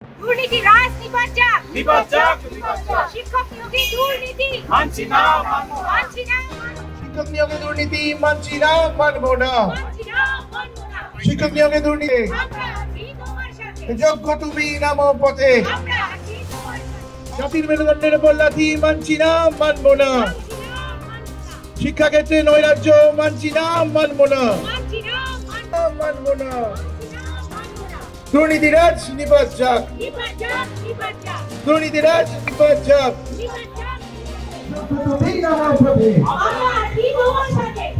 দুর্নীতি রাজ নিপাত যাক শিক্ষক নিয়োগে দুর্নীতি মানছি না শিক্ষক নিয়োগে দুর্নীতি মানছি না, মানবো না। শিক্ষক নিয়োগে দুর্নীতি যোগ্য তুমি নামো পথে, জাতির মেরুদণ্ডের উপর লাথি মানছি না, মানবো না। শিক্ষাক্ষেত্রে নৈরাজ্য মানছি না, মানবো না, মানবো না। দুর্নীতিরাজ নিপাত যাক, দুর্নীতিরাজ নিপাত যাক।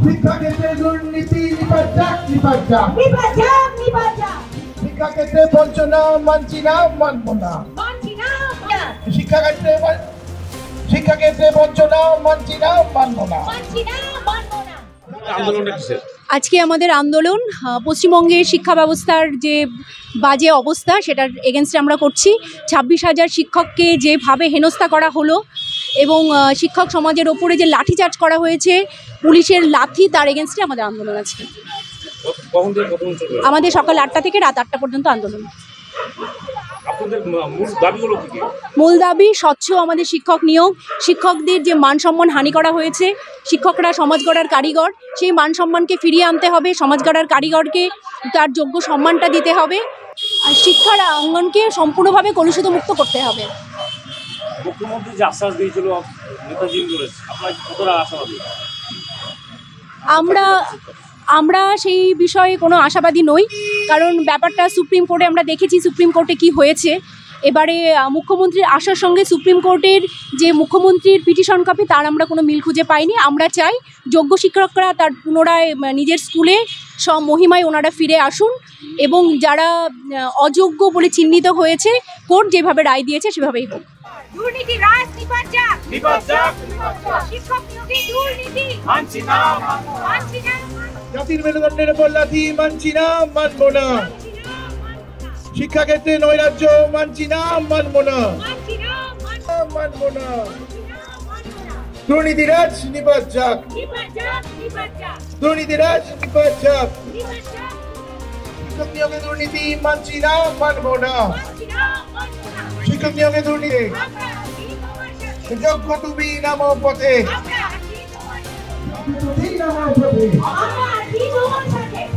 শিক্ষাক্ষেত্রে দুর্নীতি নিপাত যাক, নিপাত যাক। শিক্ষাক্ষেত্রে বঞ্চনা মানছি না, মানবো না। শিক্ষাক্ষেত্রে বঞ্চনা মানছি না, মানবো না। আজকে আমাদের আন্দোলন পশ্চিমবঙ্গের শিক্ষা ব্যবস্থার যে বাজে অবস্থা সেটার এগেনস্টে আমরা করছি। 26,000 শিক্ষককে যেভাবে হেনস্থা করা হলো এবং শিক্ষক সমাজের ওপরে যে লাঠিচার্জ করা হয়েছে পুলিশের লাথি, তার এগেনস্টে আমাদের আন্দোলন আছে। আমাদের সকাল 8টা থেকে রাত 8টা পর্যন্ত আন্দোলন। মূল দাবি স্বচ্ছ আমাদের শিক্ষক নিয়োগ, শিক্ষকদের যে মান সম্মান হানি করা হয়েছে, শিক্ষকরা সমাজ গড়ার কারিগর, সেই মান সম্মানকে ফিরিয়ে আনতে হবে, সমাজ গড়ার কারিগরকে তার যোগ্য সম্মানটা দিতে হবে, আর শিক্ষার অঙ্গনকে সম্পূর্ণভাবে কলুষিত মুক্ত করতে হবে। মুখ্যমন্ত্রী যে আশ্বাস দিয়েছিল নেতাজি আপনারা কতটা আশাবাদী? আমরা সেই বিষয়ে কোনো আশাবাদী নই, কারণ ব্যাপারটা সুপ্রিম কোর্টে আমরা দেখেছি সুপ্রিম কোর্টে কি হয়েছে। এবারে মুখ্যমন্ত্রীর আশার সঙ্গে সুপ্রিম কোর্টের যে মুখ্যমন্ত্রীর পিটিশন কপি, তার আমরা কোনো মিল খুঁজে পাইনি। আমরা চাই যোগ্য শিক্ষকরা তার পুনরায় নিজের স্কুলে মহিমায় ওনারা ফিরে আসুন এবং যারা অযোগ্য বলে চিহ্নিত হয়েছে কোর্ট যেভাবে রায় দিয়েছে সেভাবেই হোক। দুর্নীতি রাজ নিপাত যাক শিক্ষক নিয়োগে দুর্নীতি মানছি না। জাতির মেরুদণ্ডের উপর লাথি মানছি না, মানবো না। শিক্ষাক্ষেত্রে নৈরাজ্য মানছি না, মানবো না, মানবো না। দুর্নীতিরাজ নিপাত যাক, দুর্নীতিরাজ নিপাত যাক। শিক্ষক নিয়োগে দুর্নীতি মানছি না, মানবো না। শিক্ষক নিয়োগে দুর্নীতি যোগ্য তুমি নামো পথে,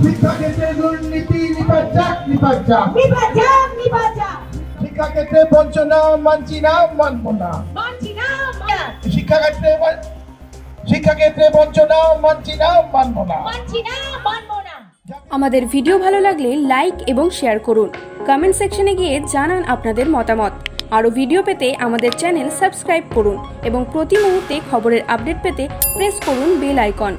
শিক্ষাক্ষেত্রে দুর্নীতি নিপাত যাক, নিপাত যাক। শিক্ষাক্ষেত্রে বঞ্চনা মানছি না, মানবো না। শিক্ষাক্ষেত্রে বঞ্চনা মানছি না, মানবো না। আমাদের ভিডিও ভালো লাগলে লাইক এবং শেয়ার করুন। কমেন্ট সেকশনে গিয়ে জানান আপনাদের মতামত। আরও ভিডিও পেতে আমাদের চ্যানেল সাবস্ক্রাইব করুন এবং প্রতি মুহূর্তে খবরের আপডেট পেতে প্রেস করুন বেল আইকন।